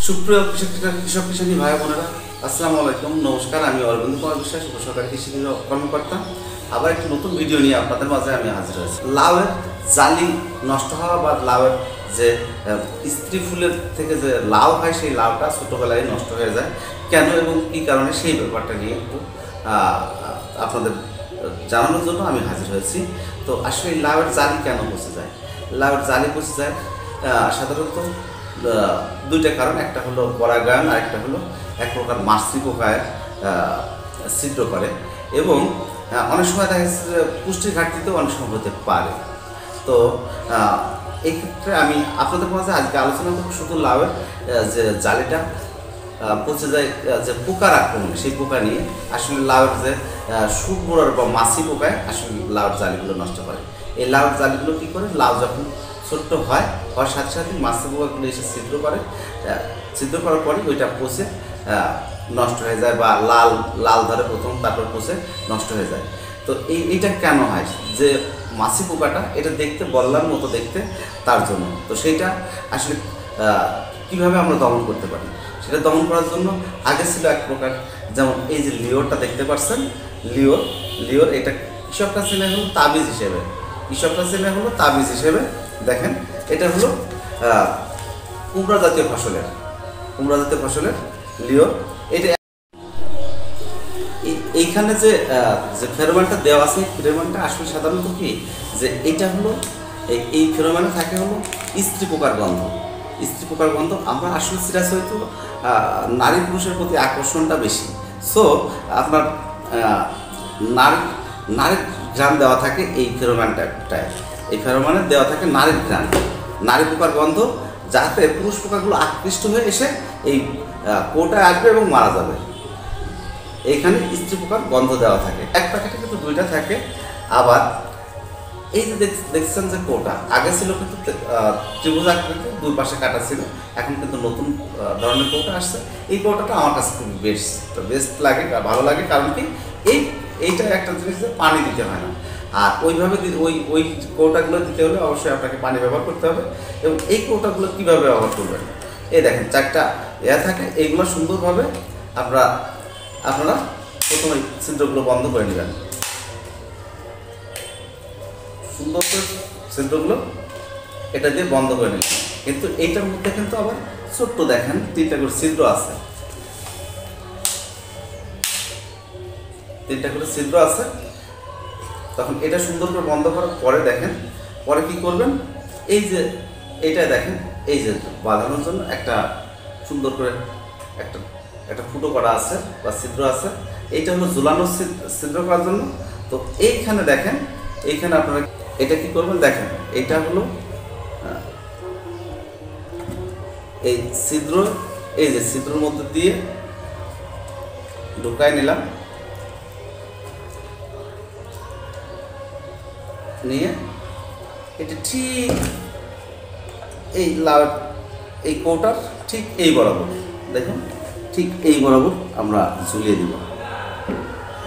সুপ্রিয় কৃষক কৃষানী ভাই বোনেরা, আসসালামু আলাইকুম, নমস্কার। আমি অরবিন্দ কুমার বিশ্বাস, উপসহকারী কৃষি কর্মকর্তা। আবার একটি নতুন ভিডিও নিয়ে আপনাদের মাঝে আমি হাজির হয়েছি। লাউয়ের জালি নষ্ট হওয়া বা লাউয়ের যে স্ত্রী ফুলের থেকে যে লাউ হয়, সেই লাউটা ছোটোবেলায় নষ্ট হয়ে যায় কেন এবং কী কারণে, সেই ব্যাপারটা নিয়ে একটু আপনাদের জানানোর জন্য আমি হাজির হয়েছি। তো আসলে লাউয়ের জালি কেন পচে যায়? লাউয়ের জালি পচে যায় সাধারণত দুইটা কারণ। একটা হলো পরাগায়ন, আর একটা হলো এক প্রকার মাছি পোকায় ছিদ্র করে, এবং অনেক সময় দেখা যাচ্ছে যে পুষ্টির ঘাটতিতেও অনেক সময় হতে পারে। তো এই ক্ষেত্রে আমি আপনাদের মাঝে আজকে আলোচনা করব শুধু লাউয়ের যে জালিটা পচে যায়, যে পোকার আক্রমণে, সেই পোকা নিয়ে। আসলে লাউয়ের যে সুবোড়ার বা মাছি পোকায় আসলে লাউয়ের জালিগুলো নষ্ট করে। এই লাউয়ের জালিগুলো কী করে? লাউ যখন ছোট্ট হয়, হওয়ার সাথে সাথে মাছি পোকাগুলো এসে ছিদ্র করে, ছিদ্র করার পরে ওইটা পচে নষ্ট হয়ে যায়, বা লাল লাল ধরে প্রথম, তারপর পচে নষ্ট হয়ে যায়। তো এইটা কেন হয়? যে মাছি পোকাটা এটা দেখতে বল্লার মতো দেখতে, তার জন্য। তো সেইটা আসলে কীভাবে আমরা দমন করতে পারি? সেটা দমন করার জন্য আগে ছিল এক প্রকার, যেমন এই যে লিওরটা দেখতে পাচ্ছেন, লিওর এটা কৃষকরা চেনে হলো তাবিজ হিসেবে। কৃষকরা চেনে হলো তাবিজ হিসেবে। দেখেন, এটা হলো কুমড়া জাতীয় ফসলের লিওর। এটা এইখানে যে ফেরোমনটা দেওয়া আছে, ফেরোমনটা আসলে সাধারণত কি, যে এইটা হলো এই ফেরোমনে থাকে হলো স্ত্রী পোকার গন্ধ। আমরা আসলে সিরাজ হয়তো নারী পুরুষের প্রতি আকর্ষণটা বেশি। সো আপনার নারীর ঘ্রাণ দেওয়া থাকে এই ফেরোমনটায়। এই ফেরোমনে দেওয়া থাকে নারীর ঘ্রাণ, নারী পোকার গন্ধ, যাতে পুরুষ পোকাগুলো আকৃষ্ট হয়ে এসে এই কোটায় আসবে এবং মারা যাবে। এইখানে স্ত্রী পোকার গন্ধ দেওয়া থাকে। এক প্যাকেটে কিন্তু দুইটা থাকে। আবার এই যে দেখছেন যে কোটা, আগে ছিল কিন্তু ত্রিভুজ আকৃতি, দুই পাশে কাটা ছিল। এখন কিন্তু নতুন ধরনের কোটা আসছে। এই কোটাটা আমার কাছে খুব বেস্ট লাগে, ভালো লাগে। কারণ কি, এইটা একটা জিনিস যে পানি দিতে হয় না। আর ওইভাবে ওই কৌটাগুলো দিতে হলে অবশ্যই আপনাকে পানি ব্যবহার করতে হবে। এবং এই কৌটাগুলো কীভাবে ব্যবহার করবেন? এই দেখেন, চারটা থাকে। এইগুলো সুন্দরভাবে আপনারা প্রথমে ছিদ্রগুলো বন্ধ করে নেবেন। সুন্দর করে ছিদ্রগুলো এটা দিয়ে বন্ধ করে নেবেন। কিন্তু এইটার মধ্যে কিন্তু আবার ছোট্ট, দেখেন 3টা করে ছিদ্র আছে। 3টা করে ছিদ্র আছে। তখন এটা সুন্দর করে বন্ধ করার পরে দেখেন, পরে কি করবেন? এই যে এইটা দেখেন, এই যে বাঁধানোর জন্য একটা সুন্দর করে একটা ফুটো করা আছে বা ছিদ্র আছে। এইটা হলো ঝুলানোর ছিদ্র করার জন্য। তো এইখানে দেখেন, এইখানে আপনারা এটা কি করবেন? দেখেন, এটা হলো এই ছিদ্র, এই যে ছিদ্রের মধ্যে দিয়ে ঢুকাই নিলাম, নিয়ে এটা ঠিক এই এই কৌটার ঠিক এই বরাবর, দেখুন, ঠিক এই বরাবর আমরা ঝুলিয়ে দিব।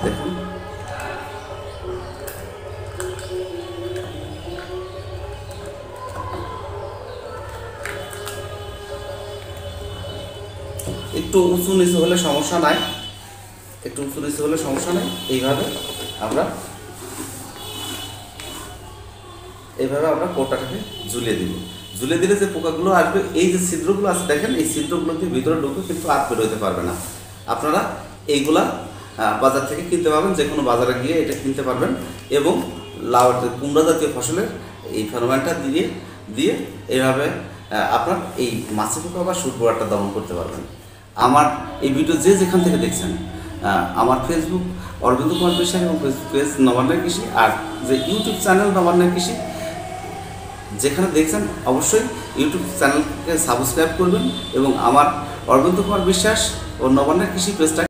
দেখুন, একটু উঁচু নিচু হলে সমস্যা নাই, এইভাবে আমরা কৌটাটাকে ঝুলিয়ে দিব। ঝুলিয়ে দিলে যে পোকাগুলো আসবে, এই যে ছিদ্রগুলো আছে দেখেন, এই ছিদ্রগুলো দিয়ে ভিতরে ঢুকে কিন্তু আর বেরোতে পারবে না। আপনারা এইগুলা বাজার থেকে কিনতে পারবেন, যে কোনো বাজারে গিয়ে এটা কিনতে পারবেন। এবং লাউয়ের কুমড়া জাতীয় ফসলের এই ফেরোমনটা দিয়ে এইভাবে আপনার এই মাছি পোকা বা সুটবোড়াটা দমন করতে পারবেন। আমার এই ভিডিও যেখান থেকে দেখছেন, আমার ফেসবুক অরবিন্দ কুমার বিশ্বাস এবং ফেসবুক পেজ নবান্নের কৃষি, আর যে ইউটিউব চ্যানেল নবান্নের কৃষি, যেখানে দেখছেন অবশ্যই ইউটিউব চ্যানেলকে সাবস্ক্রাইব করবেন এবং আমার অরবিন্দ কুমার বিশ্বাস ও নবান্নের কৃষি পেজটা